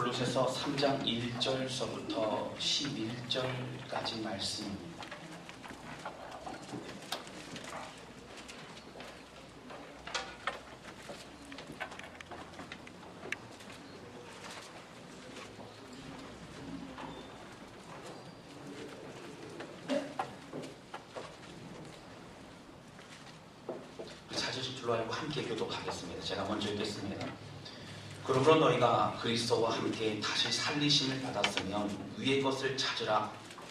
골로새서 3장 1절서부터 11절까지 말씀입니다. 찾으실 줄로 알고 함께 교독하겠습니다. 제가 먼저 읽겠습니다. 그러므로 너희가 그리스도와 함께 다시 살리심을 받았으면 위의 것을 찾으라.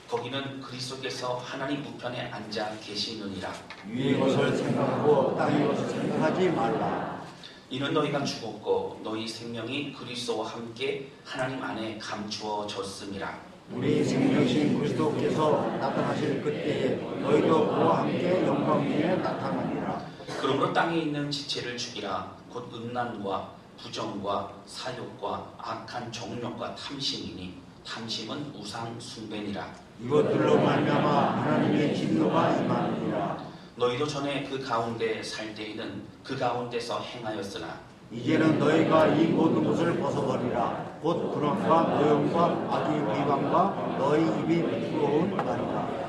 거기는 그리스도께서 하나님 우편에 앉아 계시느니라. 위의 것을 생각하고 땅의 것을 생각하지 말라. 이는 너희가 죽었고 너희 생명이 그리스도와 함께 하나님 안에 감추어졌음이라. 우리 생명이신 그리스도께서 나타나실 그때에 너희도 그와 함께 영광 중에 나타나리라. 그러므로 땅에 있는 지체를 죽이라. 곧 음란과 부정과 사욕과 악한 정욕과 탐심이니 탐심은 우상 숭배니라. 이것들로 말미암아 하나님의 진노가 임하느니라. 너희도 전에 그 가운데 살 때에는 그 가운데서 행하였으나 이제는 너희가 이 모든 것을 벗어버리라. 곧 불안과 노염과 악의 비방과 너희 입이 부끄러운 말이라.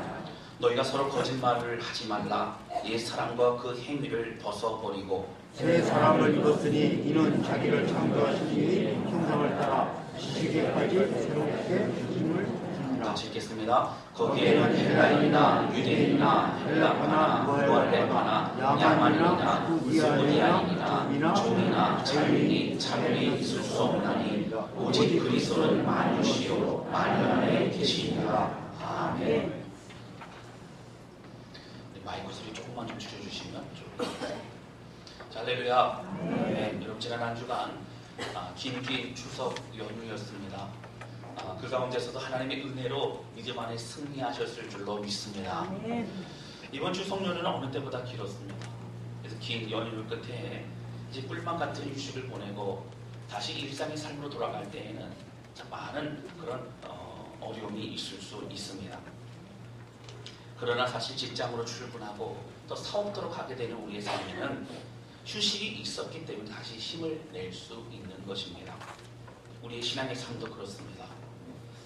너희가 서로 거짓말을 하지 말라. 옛 사람과 그 행위를 벗어버리고 새 사람을 입었으니 이는 자기를 창조하신 이의 형상을 따라 지식에까지 새롭게 주심을 주니라. 같이 읽겠습니다. 거기에는 헬라인이나 유대인이나 헬라파나 무할레파나 야만인이나 우스무디아인이나 종이나 자유인이 자유인이 있을 수 없나니 오직 그리스도는 만유시요 만유 안에 계시니라. 아멘. 마이크 소리 조금만 좀 줄여주시면 좋겠습니다. 자, 할렐루야. 네, 여러분 지난 한 주간 긴 추석 연휴였습니다. 그 가운데서도 하나님의 은혜로 믿음 안에 승리하셨을 줄로 믿습니다. 이번 추석 연휴는 어느 때보다 길었습니다. 그래서 긴 연휴 끝에 이제 꿀맛 같은 휴식을 보내고 다시 일상의 삶으로 돌아갈 때에는 참 많은 그런 어려움이 있을 수 있습니다. 그러나 사실 직장으로 출근하고 또 사업도로 가게 되는 우리의 삶에는 휴식이 있었기 때문에 다시 힘을 낼 수 있는 것입니다. 우리의 신앙의 삶도 그렇습니다.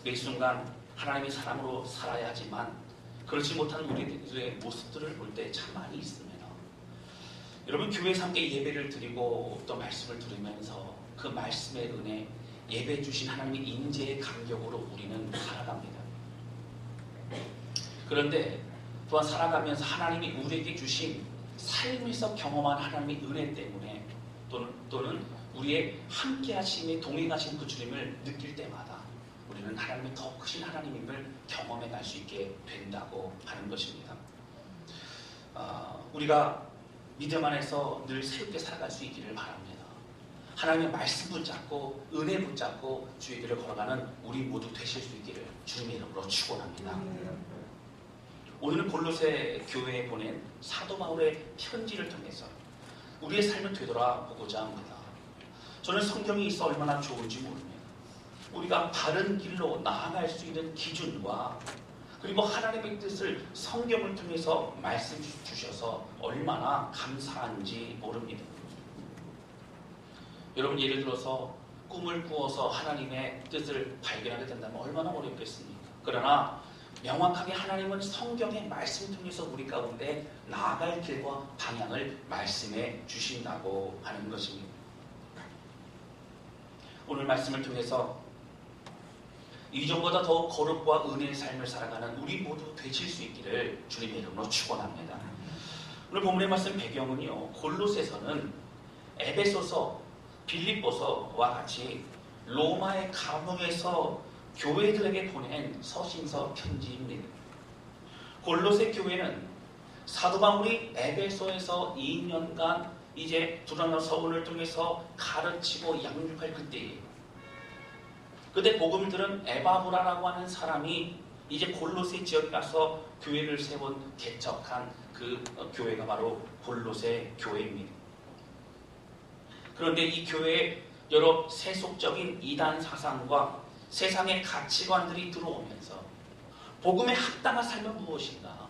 매 순간 하나님의 사람으로 살아야 하지만 그렇지 못한 우리들의 모습들을 볼 때 참 많이 있습니다. 여러분 교회에서 함께 예배를 드리고 또 말씀을 들으면서 그 말씀의 은혜, 예배 주신 하나님의 인재의 감격으로 우리는 살아갑니다. 그런데 또한 살아가면서 하나님이 우리에게 주신 삶에서 경험한 하나님의 은혜 때문에 또는 우리의 함께 하심에 동행하신 그 주님을 느낄 때마다 우리는 하나님의 더 크신 하나님임을 경험해 갈 수 있게 된다고 하는 것입니다. 우리가 믿음 안에서 늘 새롭게 살아갈 수 있기를 바랍니다. 하나님의 말씀 붙잡고 은혜 붙잡고 주의 길을 걸어가는 우리 모두 되실 수 있기를 주님의 이름으로 축원합니다. 오늘은 골로새 교회에 보낸 사도 바울의 편지를 통해서 우리의 삶을 되돌아보고자 합니다. 저는 성경이 있어 얼마나 좋은지 모릅니다. 우리가 바른 길로 나아갈 수 있는 기준과 그리고 하나님의 뜻을 성경을 통해서 말씀 주셔서 얼마나 감사한지 모릅니다. 여러분 예를 들어서 꿈을 꾸어서 하나님의 뜻을 발견하게 된다면 얼마나 어렵겠습니까? 그러나 명확하게 하나님은 성경의 말씀을 통해서 우리 가운데 나아갈 길과 방향을 말씀해 주신다고 하는 것입니다. 오늘 말씀을 통해서 이전보다 더 거룩과 은혜의 삶을 살아가는 우리 모두 되실 수 있기를 주님의 이름으로 축원합니다. 오늘 본문의 말씀 배경은요, 골로새서는 에베소서, 빌립보서와 같이 로마의 감옥에서 교회들에게 보낸 서신서 편지입니다. 골로새 교회는 사도 바울이 에베소에서 2년간 이제 두란노 서원을 통해서 가르치고 양육할 그때에 그때 복음을 들은 에바브라라고 하는 사람이 이제 골로새 지역에 가서 교회를 세운 개척한 그 교회가 바로 골로새 교회입니다. 그런데 이 교회에 여러 세속적인 이단 사상과 세상의 가치관들이 들어오면서 복음에 합당한 삶은 무엇인가?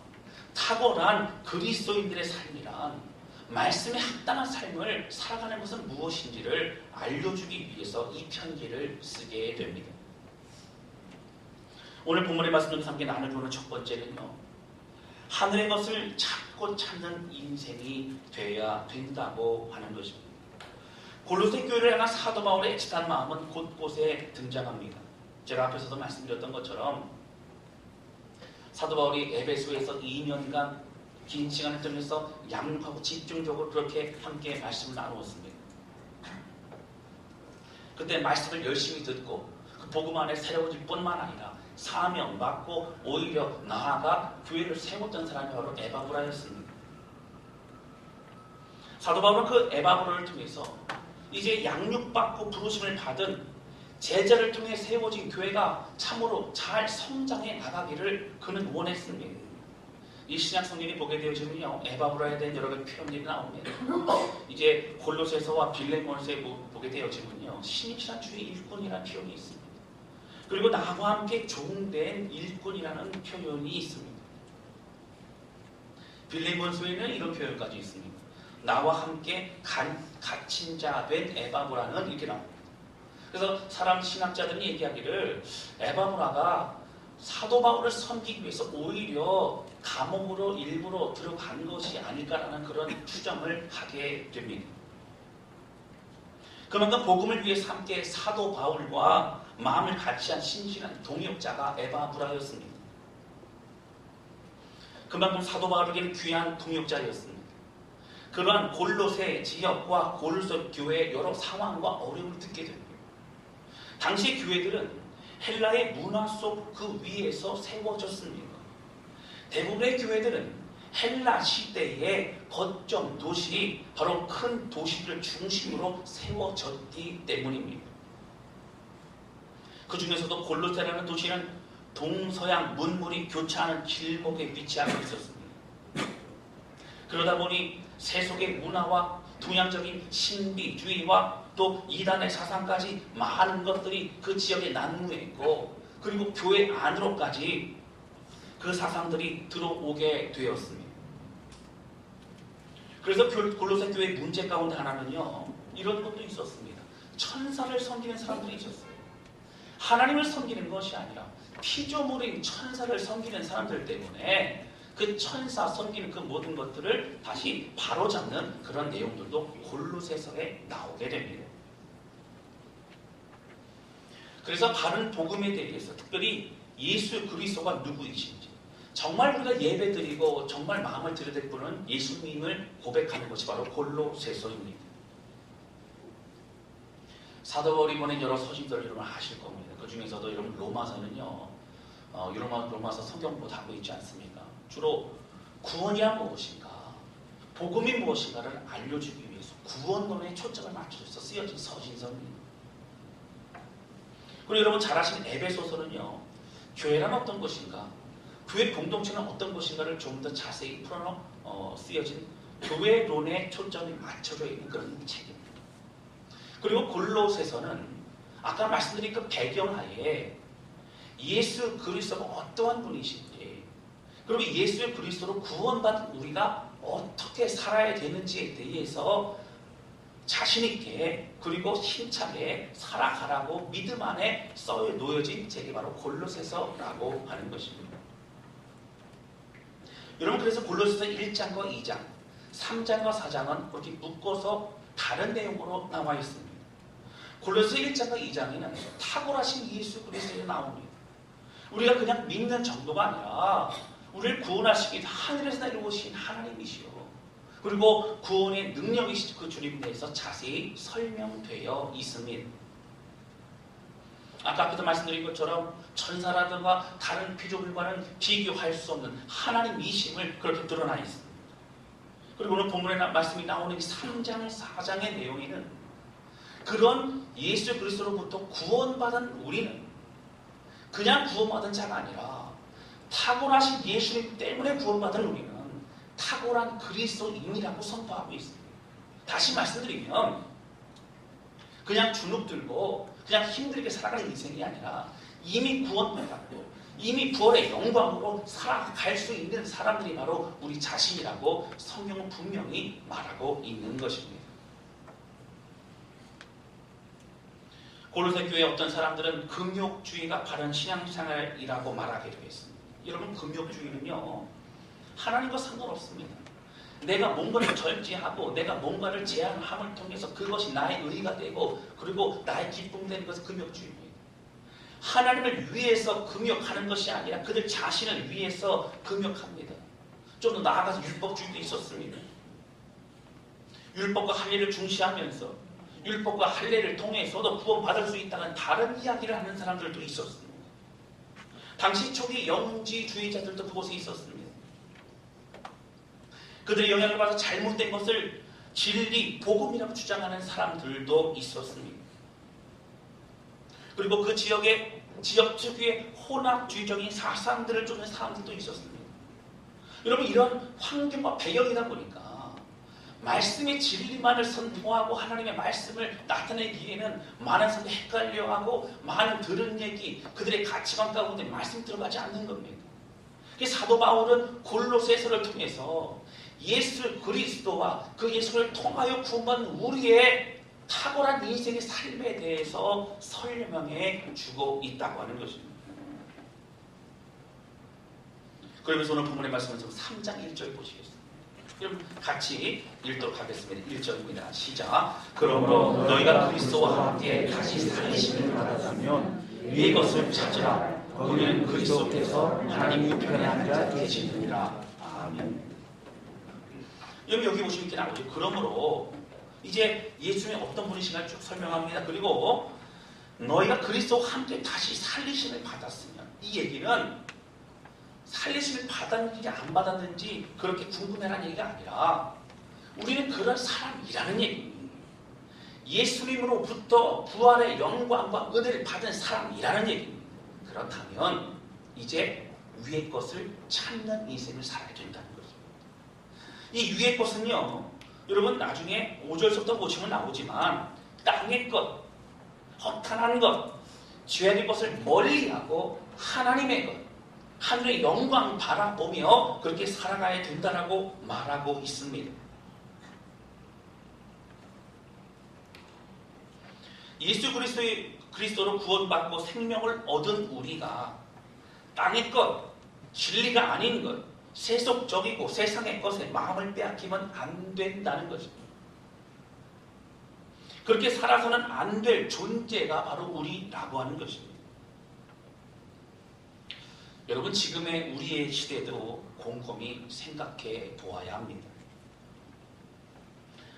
탁월한 그리스도인들의 삶이란 말씀에 합당한 삶을 살아가는 것은 무엇인지를 알려주기 위해서 이 편지를 쓰게 됩니다. 오늘 본문의 말씀을 함께 나누는 첫 번째는요, 하늘의 것을 찾고 찾는 인생이 되어야 된다고 하는 것입니다. 골로새 교회를 향한 사도 바울의 애틋한 마음은 곳곳에 등장합니다. 제가 앞에서도 말씀드렸던 것처럼 사도 바울이 에베소에서 2년간 긴 시간을 통해서 양육하고 집중적으로 그렇게 함께 말씀을 나누었습니다. 그때 말씀을 열심히 듣고 그 복음 안에 새로워질 뿐만 아니라 사명 받고 오히려 나아가 교회를 세웠던 사람이 바로 에바브라였습니다. 사도 바울은 그 에바브라를 통해서 이제 양육받고 부르심을 받은 제자를 통해 세워진 교회가 참으로 잘 성장해 나가기를 그는 원했습니다. 이 신약 성경이 보게 되어지면요, 에바브라에 대한 여러 가지 표현들이 나옵니다. 이제 골로새서와 빌레몬서에 보게 되어지면요, 신실한 주의 일꾼이라는 표현이 있습니다. 그리고 나와 함께 종된 일꾼이라는 표현이 있습니다. 빌레몬서에는 이런 표현까지 있습니다. 나와 함께 갇힌 자 된 에바브라는 이렇게 나옵니다. 그래서 사람 신학자들이 얘기하기를 에바브라가 사도 바울을 섬기기 위해서 오히려 감옥으로 일부러 들어간 것이 아닐까라는 그런 추정을 하게 됩니다. 그만큼 복음을 위해서 함께 사도 바울과 마음을 같이 한 신실한 동역자가 에바브라였습니다. 그만큼 사도 바울에게는 귀한 동역자였습니다. 그러한 골로새 지역과 골로새 교회의 여러 상황과 어려움을 듣게 됩니다. 당시 교회들은 헬라의 문화 속 그 위에서 세워졌습니다. 대부분의 교회들은 헬라 시대의 거점 도시, 바로 큰 도시를 중심으로 세워졌기 때문입니다. 그 중에서도 골로새라는 도시는 동서양 문물이 교차하는 길목에 위치하고 있었습니다. 그러다 보니 세속의 문화와 동양적인 신비주의와 또 이단의 사상까지 많은 것들이 그 지역에 난무해 있고, 그리고 교회 안으로까지 그 사상들이 들어오게 되었습니다. 그래서 골로새 교회의 문제 가운데 하나는요, 이런 것도 있었습니다. 천사를 섬기는 사람들이 있었어요. 하나님을 섬기는 것이 아니라 피조물인 천사를 섬기는 사람들 때문에 그 천사 섬기는 그 모든 것들을 다시 바로잡는 그런 내용들도 골로새서에 나오게 됩니다. 그래서 바른 복음에 대해서, 특별히 예수 그리스도가 누구이신지, 정말 우리가 예배드리고 정말 마음을 들여댈 분은 예수님을 고백하는 것이 바로 골로새서입니다. 사도 바울이 보낸 여러 서신들을 여러분 아실 겁니다. 그 중에서도 여러분 로마서는요, 로마서 성경도 하고 있지 않습니까? 주로 구원이란 무엇인가, 복음이 무엇인가를 알려주기 위해서 구원론에 초점을 맞춰서 쓰여진 서신서입니다. 그리고 여러분 잘 아시는 에베소서는요, 교회란 어떤 것인가, 교회 공동체는 어떤 것인가를 좀 더 자세히 쓰여진 교회론에 초점이 맞춰져 있는 그런 책입니다. 그리고 골로새서는 아까 말씀드린 그 배경하에 예수 그리스도가 어떠한 분이신지, 그리고 예수의 그리스도로 구원받은 우리가 어떻게 살아야 되는지에 대해서 자신있게 그리고 힘차게 살아가라고 믿음 안에 놓여진 책이 바로 골로새서라고 하는 것입니다. 여러분, 그래서 골로새서 1장과 2장, 3장과 4장은 그렇게 묶어서 다른 내용으로 나와 있습니다. 골로새 1장과 2장에는 탁월하신 예수 그리스도가 나옵니다. 우리가 그냥 믿는 정도가 아니라 우리를 구원하시기 위해 하늘에서 내려오신 하나님이시오, 그리고 구원의 능력이신 그 주님에 대해서 자세히 설명되어 있습니다. 아까 앞에서 말씀드린 것처럼 천사라든가 다른 피조물과는 비교할 수 없는 하나님이심을 그렇게 드러나 있습니다. 그리고 오늘 본문에 말씀이 나오는 3장, 4장의 내용에는 그런 예수 그리스도로부터 구원받은 우리는 그냥 구원받은 자가 아니라 탁월하신 예수님 때문에 구원받은 우리는 탁월한 그리스도인이라고 선포하고 있습니다. 다시 말씀드리면 그냥 주눅 들고 그냥 힘들게 살아가는 인생이 아니라 이미 구원받았고 이미 부활의 영광으로 살아갈 수 있는 사람들이 바로 우리 자신이라고 성경은 분명히 말하고 있는 것입니다. 골로새 교회 어떤 사람들은 금욕주의가 바른 신앙생활이라고 말하기도 했습니다. 여러분, 금욕주의는요, 하나님과 상관없습니다. 내가 뭔가를 절제하고 내가 뭔가를 제한함을 통해서 그것이 나의 의가 되고 그리고 나의 기쁨이 되는 것은 금욕주의입니다. 하나님을 위해서 금욕하는 것이 아니라 그들 자신을 위해서 금욕합니다. 좀 더 나아가서 율법주의도 있었습니다. 율법과 할례를 중시하면서 율법과 할례를 통해서도 구원받을 수 있다는 다른 이야기를 하는 사람들도 있었습니다. 당시 초기 영지주의자들도 그곳에 있었습니다. 그들의 영향을 받아서 잘못된 것을 진리, 복음이라고 주장하는 사람들도 있었습니다. 그리고 그 지역 특유의 혼합주의적인 사상들을 쫓는 사람들도 있었습니다. 여러분, 이런 환경과 배경이다 보니까 말씀의 진리만을 선포하고 하나님의 말씀을 나타내기에는 많은 사람들이 헷갈려하고 많은 들은 얘기, 그들의 가치관 가운데 말씀이 들어가지 않는 겁니다. 사도 바울은 골로새서를 통해서 예수 그리스도와 그 예수를 통하여 구원받는 우리의 탁월한 인생의 삶에 대해서 설명해 주고 있다고 하는 것입니다. 그러면서 오늘 본문의 말씀은 3장 1절 보시겠습니다. 그럼 같이 읽도록 하겠습니다. 1절입니다. 시작. 그러므로 너희가 그리스도와 함께 다시 살리심을 받았다면 위의 것을 찾으라. 거기는 그리스도께서 하나님 우편에 앉아 계시느니라. 아멘. 여기 보시면 이렇게 나오죠. 그러므로 이제 예수님이 어떤 분이신가를 쭉 설명합니다. 그리고 너희가 그리스도와 함께 다시 살리심을 받았으면, 이 얘기는 살리심을 받았는지 안 받았는지 그렇게 궁금해라는 얘기가 아니라 우리는 그런 사람이라는 얘기입니다. 예수님으로부터 부활의 영광과 은혜를 받은 사람이라는 얘기입니다. 그렇다면 이제 위의 것을 찾는 인생을 살아야 된다는 거죠. 이 위의 것은요, 여러분 나중에 5절부터 보시면 나오지만 땅의 것, 허탄한 것, 죄악의 것을 멀리하고 하나님의 것, 하늘의 영광 바라보며 그렇게 살아가야 된다라고 말하고 있습니다. 예수 그리스도로 구원받고 생명을 얻은 우리가 땅의 것, 진리가 아닌 것, 세속적이고 세상의 것에 마음을 빼앗기면 안 된다는 것입니다. 그렇게 살아서는 안 될 존재가 바로 우리라고 하는 것입니다. 여러분, 지금의 우리의 시대도 곰곰이 생각해 보아야 합니다.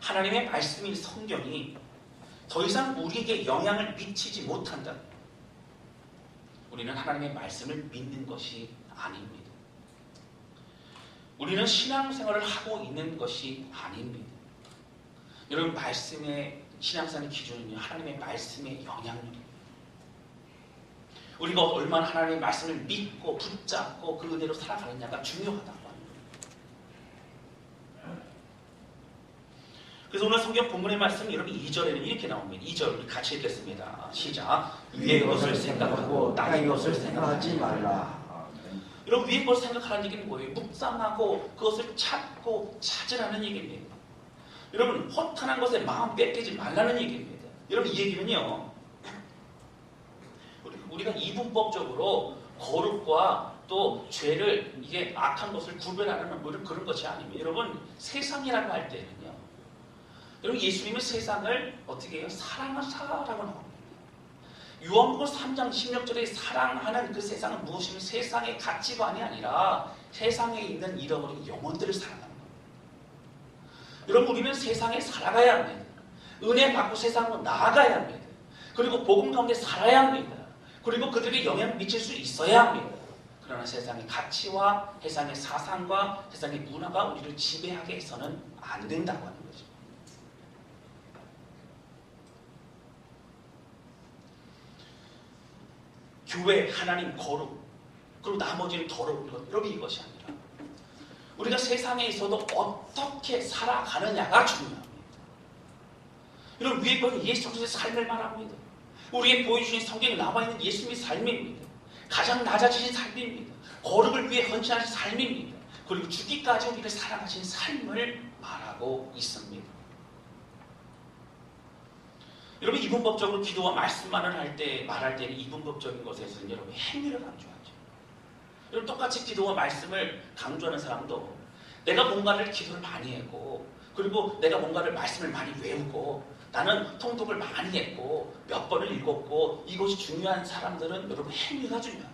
하나님의 말씀인 성경이 더 이상 우리에게 영향을 미치지 못한다. 우리는 하나님의 말씀을 믿는 것이 아닙니다. 우리는 신앙생활을 하고 있는 것이 아닙니다. 여러분, 말씀의 신앙생활의 기준은요, 하나님의 말씀의 영향력입니다. 우리가 얼마나 하나님의 말씀을 믿고 붙잡고 그 은혜로 살아가느냐가 중요하다고 합니다. 그래서 오늘 성경 본문의 말씀 여러분 2절에는 이렇게 나옵니다. 2절 같이 읽겠습니다. 시작. 위의 것을 생각하고 땅의 것을 생각하지 말라. 여러분, 위의 것을 생각하라는 얘기는 뭐예요? 묵상하고 그것을 찾고 찾으라는 얘기입니다. 여러분, 허탄한 것에 마음 뺏기지 말라는 얘기입니다. 여러분, 이 얘기는요, 우리가 이분법적으로 거룩과 또 죄를, 이게 악한 것을 구별하는 뭐 그런 것이 아닙니다. 여러분, 세상이라고 할 때는요, 여러분, 예수님은 세상을 어떻게 해요? 사랑하라고 나옵니다. 요한복음 3장 16절에 사랑하는 그 세상은 무엇이면 세상의 가치관이 아니라 세상에 있는 잃어버린 영혼들을 사랑하는 겁니다. 여러분, 우리는 세상에 살아가야 합니다. 은혜 받고 세상으로 나아가야 합니다. 그리고 복음 가운데 살아야 합니다. 그리고 그들에게 영향을 미칠 수 있어야 합니다. 그러나 세상의 가치와 세상의 사상과 세상의 문화가 우리를 지배하게 해서는 안 된다고 하는 거죠. 교회, 하나님, 거룩, 그리고 나머지는 더러운 것, 여러분, 이것이 아니라 우리가 세상에 있어도 어떻게 살아가느냐가 중요합니다. 여러분, 위에 거는 예수 그리스도의 삶을 말합니다. 우리에게 보여주신 성경에 나와 있는 예수님의 삶입니다. 가장 낮아지신 삶입니다. 거룩을 위해 헌신하신 삶입니다. 그리고 죽기까지 우리를 사랑하신 삶을 말하고 있습니다. 여러분, 이분법적으로 기도와 말씀만을 말할 때는 이분법적인 것에서는 여러분 행위를 강조하죠. 여러분, 똑같이 기도와 말씀을 강조하는 사람도 내가 뭔가를 기도를 많이 했고, 그리고 내가 뭔가를 말씀을 많이 외우고, 나는 통독을 많이 했고, 몇 번을 읽었고, 이것이 중요한 사람들은 여러분 행위가 중요합니다.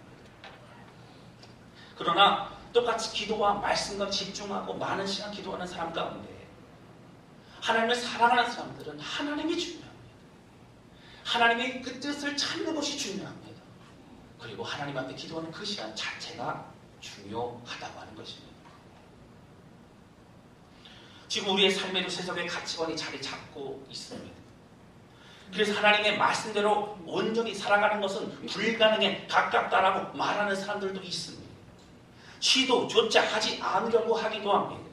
그러나 똑같이 기도와 말씀과 집중하고 많은 시간 기도하는 사람 가운데 하나님을 사랑하는 사람들은 하나님이 중요합니다. 하나님의 그 뜻을 찾는 것이 중요합니다. 그리고 하나님한테 기도하는 그 시간 자체가 중요하다고 하는 것입니다. 지금 우리의 삶에도 세상의 가치관이 자리 잡고 있습니다. 그래서 하나님의 말씀대로 온전히 살아가는 것은 불가능에 가깝다라고 말하는 사람들도 있습니다. 시도조차 하지 않으려고 하기도 합니다.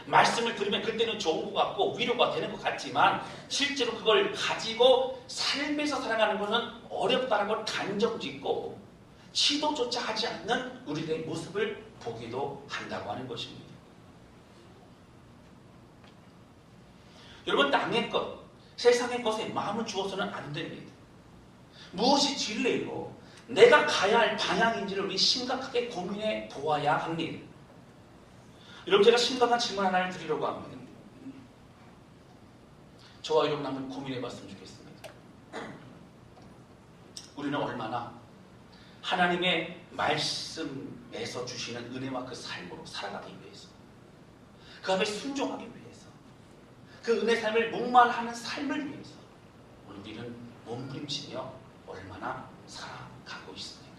말씀을 들으면 그때는 좋은 것 같고 위로가 되는 것 같지만 실제로 그걸 가지고 삶에서 살아가는 것은 어렵다라고 단정짓고 시도조차 하지 않는 우리들의 모습을 보기도 한다고 하는 것입니다. 여러분, 남의 것, 세상의 것에 마음을 주어서는 안 됩니다. 무엇이 진리이고 내가 가야 할 방향인지를 우리 심각하게 고민해 보아야 합니다. 여러분, 제가 심각한 질문 하나를 드리려고 합니다. 저와 여러분 한번 고민해 봤으면 좋겠습니다. 우리는 얼마나 하나님의 말씀에서 주시는 은혜와 그 삶으로 살아가기 위해서, 그 앞에 순종하기 위해서, 그 은혜 삶을 목말하는 삶을 위해서 오늘 우리는 몸부림치며 얼마나 살아가고 있습니까?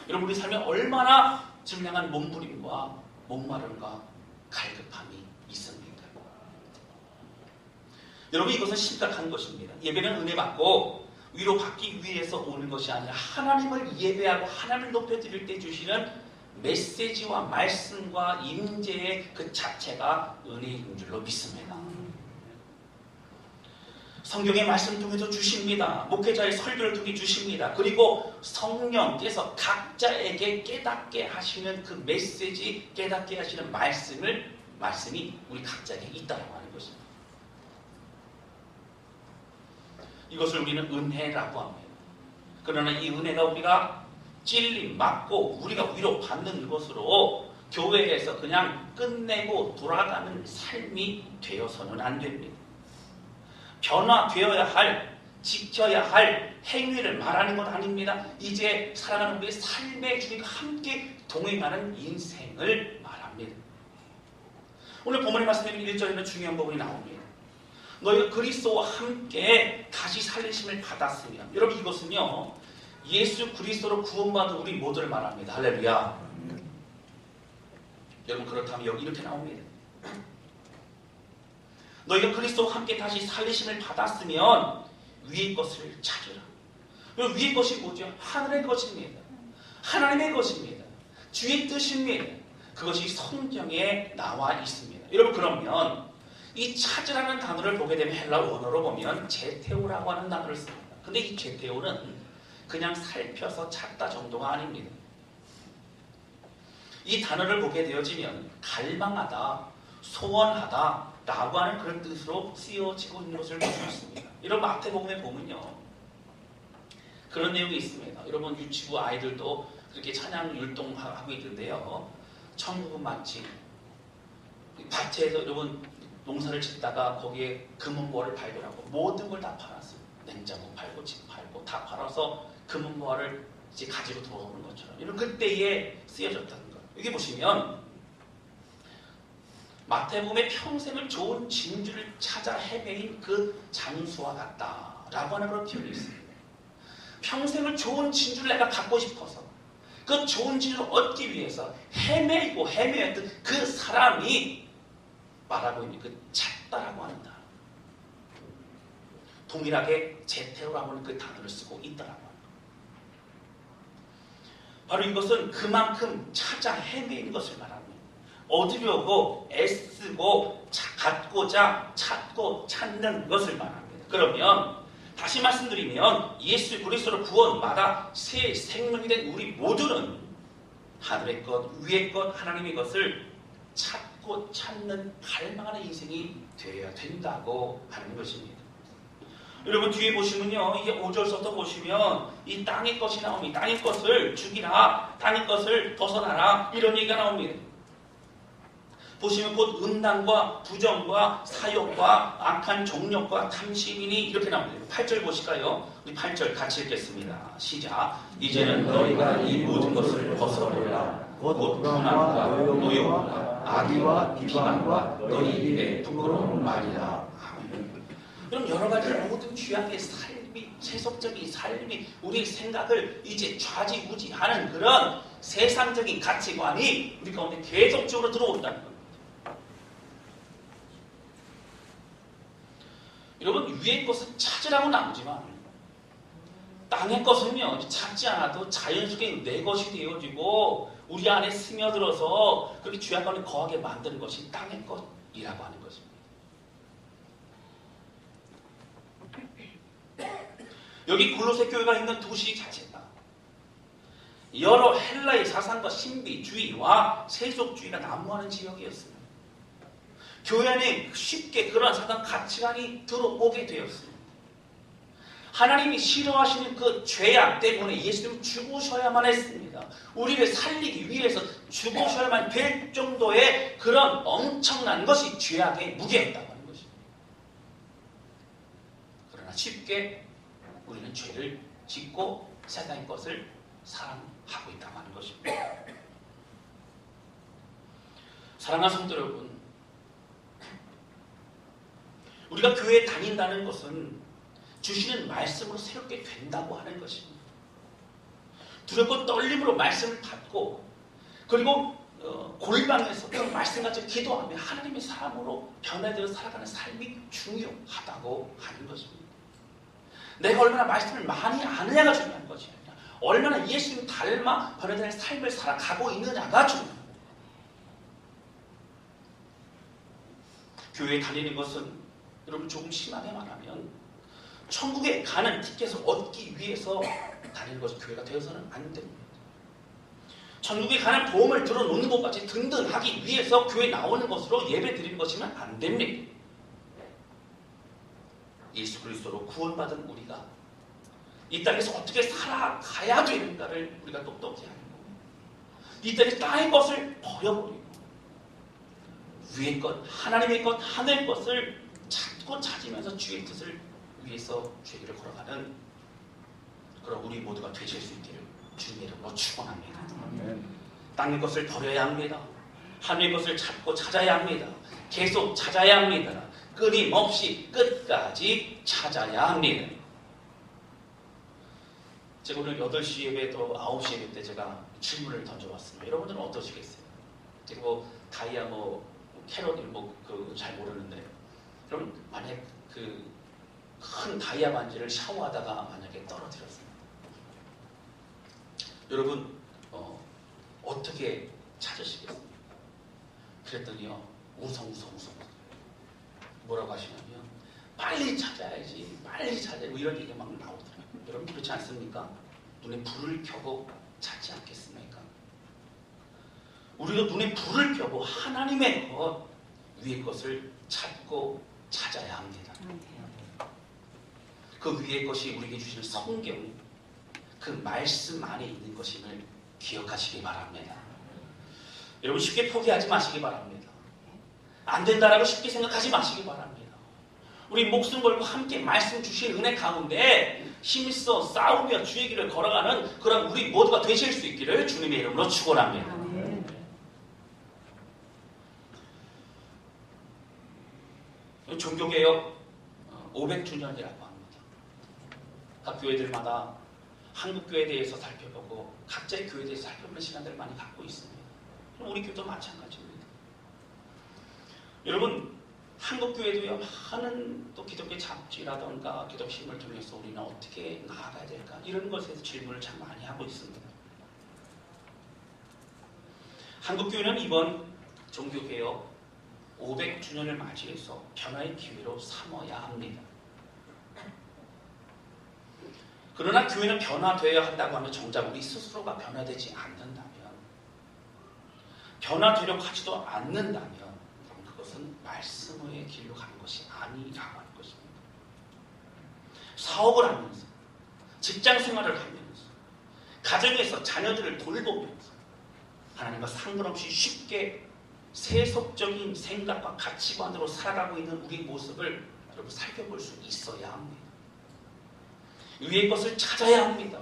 여러분, 우리 삶에 얼마나 증량한 몸부림과 목마름과 갈급함이 있습니까? 여러분, 이것은 심각한 것입니다. 예배는 은혜 받고 위로받기 위해서 오는 것이 아니라 하나님을 예배하고 하나님을 높여드릴 때 주시는 메시지와 말씀과 임재의 그 자체가 은혜인 줄로 믿습니다. 성경의 말씀 통해서 주십니다. 목회자의 설교를 통해 주십니다. 그리고 성령께서 각자에게 깨닫게 하시는 그 메시지, 깨닫게 하시는 말씀이 우리 각자에게 있다고 하는 것입니다. 이것을 우리는 은혜라고 합니다. 그러나 이 은혜가 우리가 찔림, 맞고 우리가 위로받는 것으로 교회에서 그냥 끝내고 돌아가는 삶이 되어서는 안 됩니다. 변화되어야 할, 지켜야 할 행위를 말하는 건 아닙니다. 이제 살아가는 우리의 삶의 주님과 함께 동행하는 인생을 말합니다. 오늘 본문의 말씀에 1절에는 중요한 부분이 나옵니다. 너희가 그리스도와 함께 다시 살리심을 받았으면, 여러분, 이것은요 예수 그리스도로 구원받은 우리 모두를 말합니다. 할렐루야. 여러분, 그렇다면 여기 이렇게 나옵니다. 너희가 그리스도와 함께 다시 살리심을 받았으면 위의 것을 찾으라. 위의 것이 뭐죠? 하늘의 것입니다. 하나님의 것입니다. 주의 뜻입니다. 그것이 성경에 나와 있습니다. 여러분, 그러면 이 찾으라는 단어를 보게 되면 헬라 원어로 보면 제테오라고 하는 단어를 씁니다. 근데 이 제테오는 그냥 살펴서 찾다 정도가 아닙니다. 이 단어를 보게 되어지면 갈망하다, 소원하다 라고 하는 그런 뜻으로 쓰여지고 있는 것을 볼 수 있습니다. 이런 마태복음에 보면요 그런 내용이 있습니다. 여러분, 유치부 아이들도 그렇게 찬양 율동하고 있는데요, 천국은 마치 밭에서 여러분 농사를 짓다가 거기에 금은보화를 발견하고 모든 걸 다 팔았어요. 냉장고 팔고 집 팔고 다 팔아서 금은보화를 이제 가지고 돌아오는 것처럼 이런 그때에 쓰여졌다는 거예요. 여기 보시면 마태복음의 평생을 좋은 진주를 찾아 헤매인 그 장수와 같다라고 하는 그런 표현이 있습니다. 평생을 좋은 진주를 내가 갖고 싶어서 그 좋은 진주를 얻기 위해서 헤매였던 그 사람이 말하고 있는 그 찾다라고 하는 단어, 동일하게 제테오라고 하는 그 단어를 쓰고 있다라고 합니다. 바로 이것은 그만큼 찾아 헤매는 것을 말합니다. 얻으려고 애쓰고 갖고자 찾고 찾는 것을 말합니다. 그러면 다시 말씀드리면 예수 그리스도로 구원받아 새 생명이 된 우리 모두는 하늘의 것, 위의 것, 하나님의 것을 찾고 찾는 갈망하는 인생이 되어야 된다고 하는 것입니다. 여러분 뒤에 보시면요, 이게 5절부터 보시면 이 땅의 것이 나옵니다. 땅의 것을 죽이라, 땅의 것을 벗어나라, 이런 얘기가 나옵니다. 보시면 곧 음란과 부정과 사욕과 악한 정욕과 탐심이니 이렇게 나옵니다. 8절 보실까요? 우리 8절 같이 읽겠습니다. 시작. 이제는 너희가 이 모든 것을 벗어버려라. 곧 불안과 노욕과 악의와 비방과 너희 입에 부끄러운 말이다. 그럼 여러 가지 모든 죄악의 삶이, 세속적인 삶이 우리 생각을 이제 좌지우지하는 그런 세상적인 가치관이 우리 가운데 계속적으로 들어온다는 겁니다. 여러분 위의 것을 찾으라고 나오지만 땅의 것은요 찾지 않아도 자연스럽게 내 것이 되어지고 우리 안에 스며들어서 그렇게 죄악 가운데 거하게 만드는 것이 땅의 것이라고 하는 것입니다. 여기 골로새 교회가 있는 도시 자체가 여러 헬라의 사상과 신비주의와 세속주의가 난무하는 지역이었습니다. 교회 안에 쉽게 그러한 사상 가치관이 들어오게 되었습니다. 하나님이 싫어하시는 그 죄악 때문에 예수님은 죽으셔야만 했습니다. 우리를 살리기 위해서 죽으셔야만 될 정도의 그런 엄청난 것이 죄악의 무게였다고 하는 것입니다. 그러나 쉽게 우리는 죄를 짓고 세상의 것을 사랑하고 있다고 하는 것입니다. 사랑하는 성도 여러분, 우리가 교회에 다닌다는 것은 주시는 말씀으로 새롭게 된다고 하는 것입니다. 두렵고 떨림으로 말씀을 받고 그리고 골방에서 그 말씀 가지고 기도하며 하나님의 사람으로 변화되어 살아가는 삶이 중요하다고 하는 것입니다. 내가 얼마나 말씀을 많이 아느냐가 중요한 것이 아니라 얼마나 예수님 닮아 변화되는 삶을 살아가고 있느냐가 중요합니다. 교회에 다니는 것은 여러분 조금 심하게 말하면 천국에 가는 티켓을 얻기 위해서 다니는 것이 교회가 되어서는 안 됩니다. 천국에 가는 보험을 들어놓는 것까지 든든하기 위해서 교회에 나오는 것으로 예배 드리는 것이면 안 됩니다. 예수 그리스도로 구원받은 우리가 이 땅에서 어떻게 살아가야 되는가를 우리가 똑똑히 하는 겁니다. 이 땅에 땅의 것을 버려버리고 위의 것, 하나님의 것, 하늘의 것을 찾고 찾으면서 주의 뜻을 위해서 주의 길을 걸어가는 그런 우리 모두가 되실 수 있기를 주님의 이름으로 축원합니다. 땅의 것을 버려야 합니다. 하늘의 것을 찾고 찾아야 합니다. 계속 찾아야 합니다. 끊임없이 끝까지 찾아야 합니다. 제가 오늘 8시 예배 또 9시 예배 때 제가 질문을 던져봤습니다. 여러분들은 어떠시겠어요? 제가 다이아 캐럿을 잘 모르는데 그럼 만약 그 큰 다이아 반지를 샤워하다가 만약에 떨어뜨렸습니다. 여러분 어떻게 찾으시겠습니까? 그랬더니요 우성우성 뭐라고 하시냐면 빨리 찾아야지 이런 얘기가 막 나오더라고요. 여러분 그렇지 않습니까? 눈에 불을 켜고 찾지 않겠습니까? 우리도 눈에 불을 켜고 하나님의 것 위의 것을 찾고 찾아야 합니다. 그 위의 것이 우리에게 주시는 성경 그 말씀 안에 있는 것임을 기억하시기 바랍니다. 여러분 쉽게 포기하지 마시기 바랍니다. 안 된다라고 쉽게 생각하지 마시기 바랍니다. 우리 목숨 걸고 함께 말씀 주신 은혜 가운데 힘써 싸우며 주의 길을 걸어가는 그런 우리 모두가 되실 수 있기를 주님의 이름으로 축원합니다. 종교개혁 500주년이라고 합니다. 각 교회들마다 한국 교회에 대해서 살펴보고 각자의 교회에 대해서 살펴보는 시간들을 많이 갖고 있습니다. 우리 교회도 마찬가지입니다. 여러분 한국 교회도요 많은 또 기독교 잡지라던가 기독신문을 통해서 우리는 어떻게 나아가야 될까 이런 것에 대해서 질문을 참 많이 하고 있습니다. 한국 교회는 이번 종교개혁 500주년을 맞이해서 변화의 기회로 삼아야 합니다. 그러나 교회는 변화되어야 한다고 하면 정작 우리 스스로가 변화되지 않는다면, 변화되려고 하지도 않는다면 그것은 말씀의 길로 가는 것이 아니라고 하는 것입니다. 사업을 하면서, 직장 생활을 하면서, 가정에서 자녀들을 돌보면서 하나님과 상관없이 쉽게 세속적인 생각과 가치관으로 살아가고 있는 우리 모습을 여러분 살펴볼 수 있어야 합니다. 위의 것을 찾아야 합니다.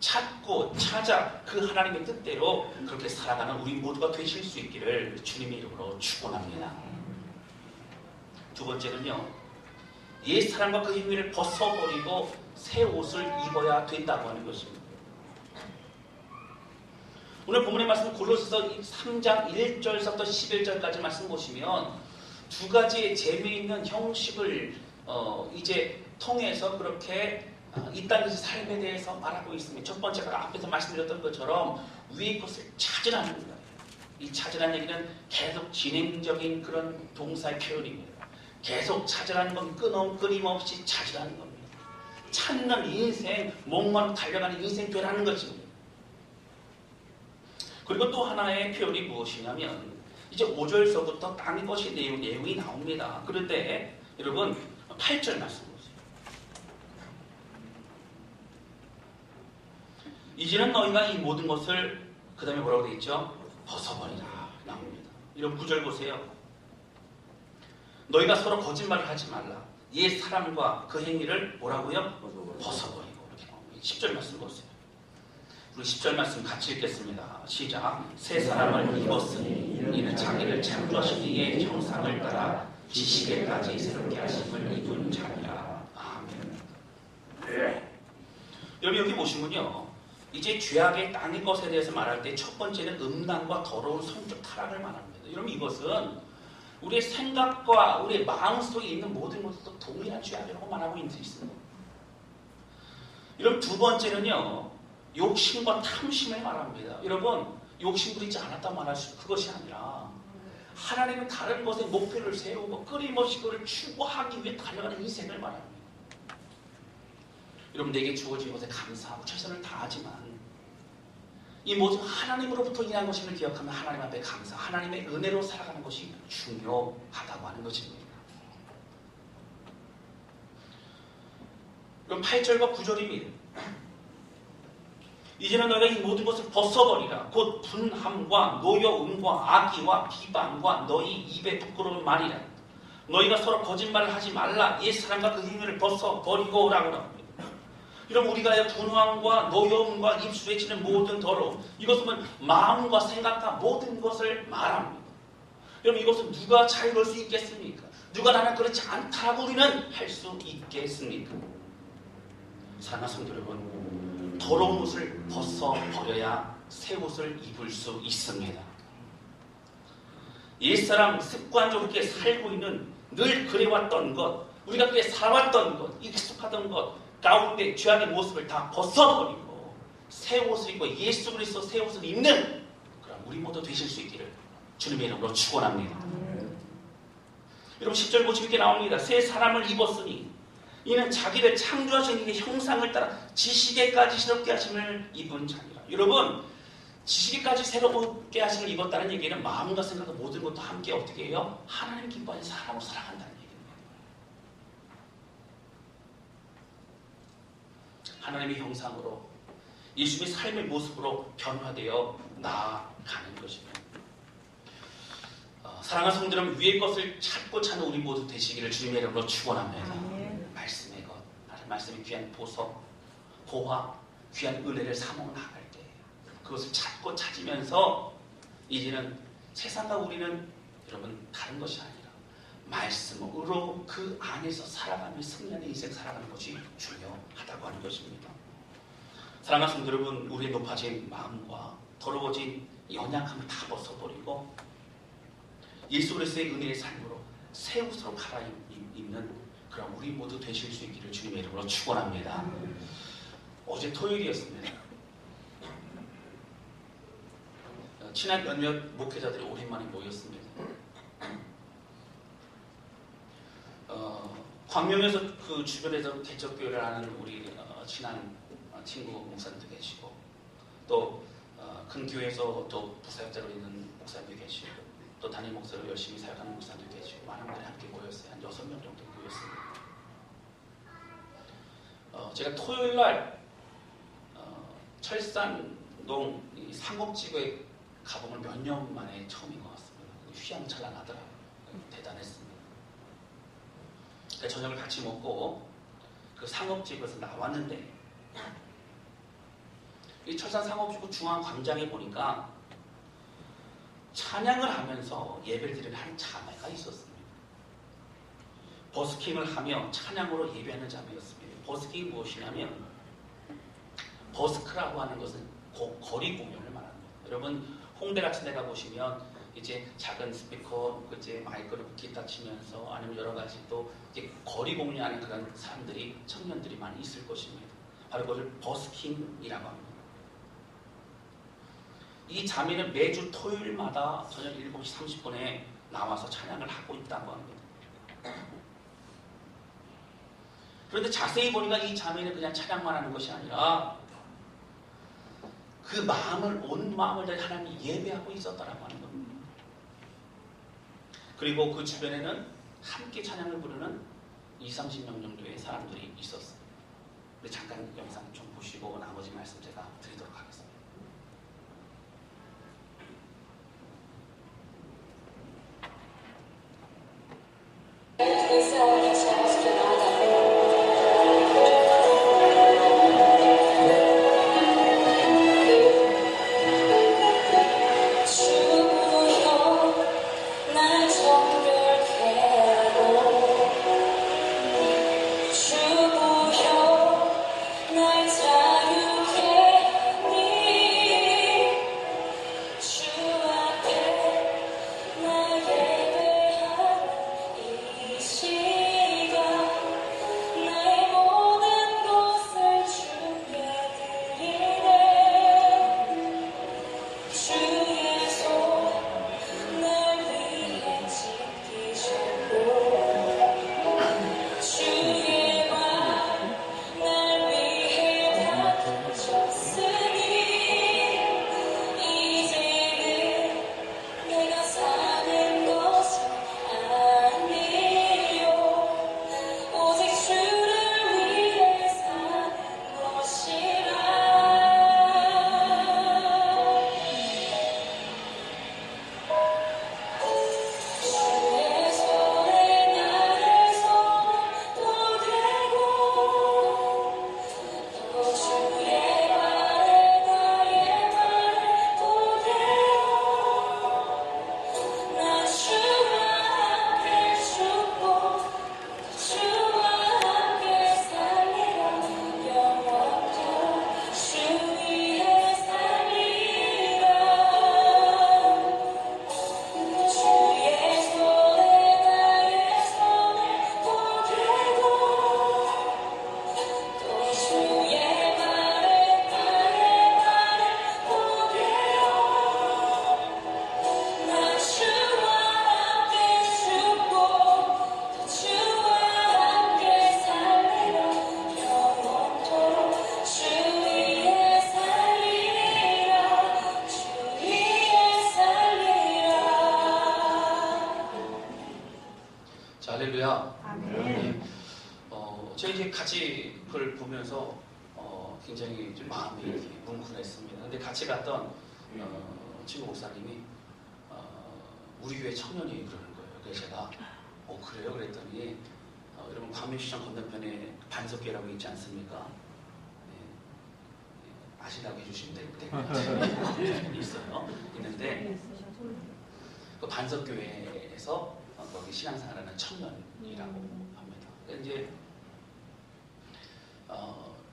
찾고 찾아 그 하나님의 뜻대로 그렇게 살아가는 우리 모두가 되실 수 있기를 주님의 이름으로 축원합니다. 두 번째는요, 옛 사람과 그 행위를 벗어버리고 새 옷을 입어야 된다고 하는 것입니다. 오늘 본문의 말씀 골로새서 3장 1절서부터 11절까지 말씀 보시면 두 가지의 재미있는 형식을 이제 통해서 그렇게 이 땅에서 삶에 대해서 말하고 있습니다. 첫 번째가 앞에서 말씀드렸던 것처럼 위의 것을 찾으라는 겁니다. 이 찾으라는 얘기는 계속 진행적인 그런 동사의 표현입니다. 계속 찾으라는 건 끊임없이 찾으라는 겁니다. 찾는 인생, 목마르고 달려가는 인생 되라는 것입니다. 그리고 또 하나의 표현이 무엇이냐면 이제 5절서부터 땅의 것이 내용이 나옵니다. 그런데 여러분 8절 말씀 보세요. 이제는 너희가 이 모든 것을, 그 다음에 뭐라고 되어 있죠? 벗어버리라 나옵니다. 이런 9절 보세요. 너희가 서로 거짓말을 하지 말라. 옛 사람과 그 행위를 뭐라고요? 벗어버리고. 이렇게 나옵니다. 10절 말씀 보세요. 우리 10절 말씀 같이 읽겠습니다. 시작. 새 사람을 입었으니 이는 자기를 창조하신 이의 형상을 따라 지식에까지 새롭게 하심을 입은 자니라. 아멘. 여러분 여기 보시면요, 이제 죄악의 땅의 것에 대해서 말할 때 첫 번째는 음란과 더러운 성적 타락을 말합니다. 여러분 이것은 우리의 생각과 우리의 마음속에 있는 모든 것도 동일한 죄악이라고 말하고 있습니다. 여러분 두 번째는요, 욕심과 탐심을 말합니다. 여러분 욕심 부리지 않았다 말할 수, 그것이 아니라 하나님은 다른 것에 목표를 세우고 끊임없이 그를 추구하기 위해 달려가는 인생을 말합니다. 여러분 내게 주어진 것에 감사하고 최선을 다하지만 이 모든 하나님으로부터 인한 것임을 기억하면 하나님 앞에 감사, 하나님의 은혜로 살아가는 것이 중요하다고 하는 것입니다. 그럼 8절과 9절입니다. 이제는 너희가 이 모든 것을 벗어버리라. 곧 분함과 노여움과 악의와 비방과 너희 입에 부끄러운 말이라. 너희가 서로 거짓말을 하지 말라. 옛 사람과 그 행위를 벗어버리고 라고 합니다. 여러분 우리가 분함과 노여움과 입술에 치는 모든 더러움, 이것은 마음과 생각과 모든 것을 말합니다. 여러분 이것은 누가 자유로울 수 있겠습니까? 누가 나는 그렇지 않다고 우리는 할 수 있겠습니까? 사랑하는 성도 여러분, 더러운 옷을 벗어버려야 새 옷을 입을 수 있습니다. 옛사람 습관적으로 그렇게 살고 있는, 늘 그래왔던 것, 우리가 그렇게 살아왔던 것, 익숙하던 것 가운데 죄악의 모습을 다 벗어버리고 새 옷을 입고 예수 그리스도 새 옷을 입는 그런 우리 모두 되실 수 있기를 주님의 이름으로 축원합니다. 여러분 10절 보시면 이렇게 나옵니다. 새 사람을 입었으니 이는 자기를 창조하신 이의 형상을 따라 지식에까지 새롭게 하심을 입은 자니라. 여러분 지식에까지 새롭게 하심을 입었다는 얘기는 마음과 생각과 모든 것도 함께 어떻게 해요? 하나님 기뻐하는 사람으로 살아간다는 얘기입니다. 하나님의 형상으로 예수님의 삶의 모습으로 변화되어 나아가는 것입니다. 사랑하는 성도들은 위의 것을 찾고 찾는 우리 모두 되시기를 주님의 이름으로 축원합니다. 말씀의 것, 말씀의 귀한 보석, 보화, 귀한 은혜를 사모 나갈 때 그것을 찾고 찾으면서 이제는 세상과 우리는 여러분 다른 것이 아니라 말씀으로 그 안에서 살아가며 승리하는 인생 살아가는 것이 중요하다고 하는 것입니다. 사랑하는 성도 여러분, 우리의 높아진 마음과 더러워진 연약함을 다 벗어버리고 예수 그리스도의 은혜의 삶으로 새 옷으로 갈아입는 그런 우리 모두 되실 수 있기를 주님의 이름으로 축원합니다. 어제 토요일이었습니다. 친한 몇몇 목회자들이 오랜만에 모였습니다. 광명에서 그 주변에서 개척교회를 하는 우리 친한 친구 목사님도 계시고 또 큰 교회에서 또 부사역자로 있는 목사님도 계시고 또 담임 목사로 열심히 사역하는 목사님도 계시고 많은 분들이 함께 모였어요. 한 6명 정도 모였습니다. 제가 토요일날 철산동 이 상업지구에 가보면 몇 년 만에 처음인 것 같습니다. 휘황찬란하더라고요. 대단했습니다. 그러니까 저녁을 같이 먹고 그 상업지구에서 나왔는데 이 철산 상업지구 중앙 광장에 보니까 찬양을 하면서 예배를 드리는 한 자매가 있었습니다. 버스킹을 하며 찬양으로 예배하는 자매였습니다. 버스킹이 무엇이냐면 버스크라고 하는 것은 거리 공연을 말합니다. 여러분 홍대 같은 데 가보시면 이제 작은 스피커, 이제 마이크로 기타 치면서 아니면 여러 가지 또 이제 거리 공연하는 그런 사람들이 청년들이 많이 있을 것입니다. 바로 그것을 버스킹이라고 합니다. 이 자매는 매주 토요일마다 저녁 7시 30분에 나와서 찬양을 하고 있다고 합니다. 그런데 자세히 보니까 이 자매는 그냥 찬양만 하는 것이 아니라 그 마음을 온 마음을 다해 하나님 예배하고 있었다라고 하는 겁니다. 그리고 그 주변에는 함께 찬양을 부르는 20-30명 정도의 사람들이 있었어요. 근데 잠깐 영상 좀 보시고 나머지 말씀 제가 드리도록 하겠습니다. 할렐루야. 아멘. 제가 이제 같이 그걸 보면서 굉장히 좀 마음이 이렇게 뭉클했습니다. 근데 같이 갔던 친구 목사님이 우리 교회 청년이 그러는 거예요. 그래서 제가 그래요? 그랬더니 여러분 광명시장 건너편에 반석교회라고 있지 않습니까? 아시라고 해주시면 될 것 같아요. 있어요. 있는데 그 반석교회에서 거기 신앙생활하는 청년이라고 합니다. 이제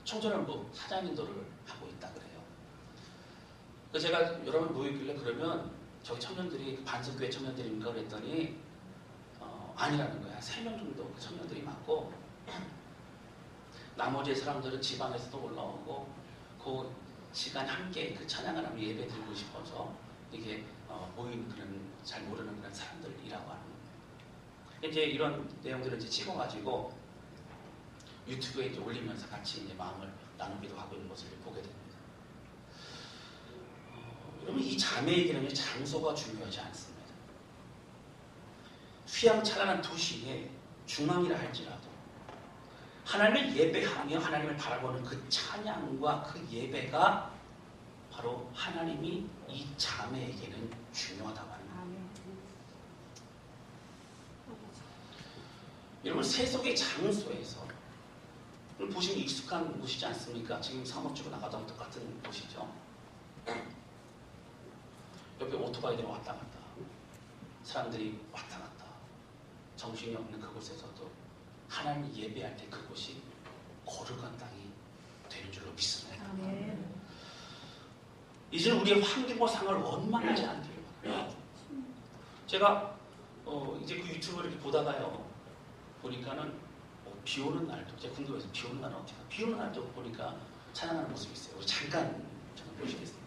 청소년부 사장인도를 하고 있다 그래요. 그래서 제가 여러 번 모이길래 그러면 저기 청년들이 반석교회 청년들입니까? 그랬더니 아니라는 거야. 3명 정도 그 청년들이 많고 나머지 사람들은 지방에서도 올라오고 그 시간 함께 그 찬양을 하며 예배 드리고 싶어서 이게 모인 그런 잘 모르는 그런 사람들이라고 하는 거예요. 이제 이런 내용들을 이제 찍어가지고 유튜브에 이제 올리면서 같이 이제 마음을 라는 기도하고 있는 것을 보게 됩니다. 여러분 이 자매에게는 장소가 중요하지 않습니다. 휘황찬란한 도시의 중앙이라 할지라도 하나님을 예배하며 하나님을 바라보는 그 찬양과 그 예배가 바로 하나님이 이 자매에게는 중요하다고 합니다. 여러분 세속의 장소에서 보시면 익숙한 곳이지 않습니까? 지금 사무치고 나가던 똑같은 곳이죠. 옆에 오토바이들이 왔다 갔다, 사람들이 왔다 갔다, 정신이 없는 그곳에서도 하나님 예배할 때 그곳이 거룩한 땅이 되는 줄로 믿습니다. 이제는 우리의 환경과 상을 원망하지 않기를 바랍니다. 제가 이제 그 유튜브를 이렇게 보다가요, 보니까는 비 오는 날도, 제가 궁금해서 비 오는 날은 어떻게, 비 오는 날도 보니까 찬양하는 모습이 있어요. 우리 잠깐 보시겠습니다.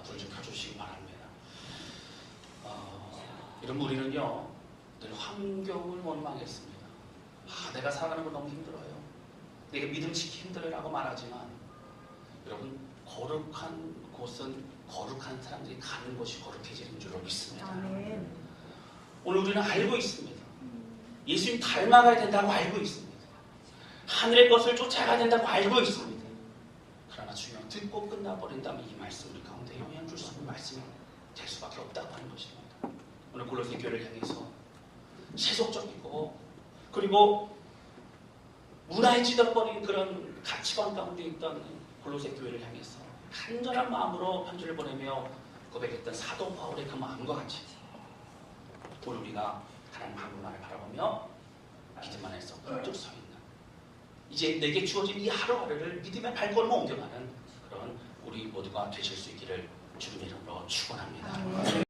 불 좀 켜주시기 바랍니다. 이런 우리는요 늘 환경을 원망했습니다. 내가 살아가는 건 너무 힘들어요. 내가 믿음 지키기 힘들어라고 말하지만 여러분 거룩한 곳은 거룩한 사람들이 가는 곳이 거룩해지는 줄로 믿습니다. 오늘 우리는 알고 있습니다. 예수님 닮아가야 된다고 알고 있습니다. 하늘의 것을 쫓아가야 된다고 알고 있습니다. 그러나 중요한 듣고 끝나버린다면 이 말씀 우리 가운데 영향 줄 수 있는 말씀이 될 수밖에 없다고 하는 것입니다. 오늘 골로새 교회를 향해서 세속적이고 그리고 문화에 찌들어버린 그런 가치관 가운데 있던 골로새 교회를 향해서 간절한 마음으로 편지를 보내며 고백했던 사도 바울의 그 마음과 같이 오늘 우리가 하나님 한국만을 바라보며 믿음 안에서 쭉 서 있는 이제 내게 주어진 이 하루하루를 믿음의 발걸음을 옮겨가는 그런 우리 모두가 되실 수 있기를 주님의 이름으로 축원합니다.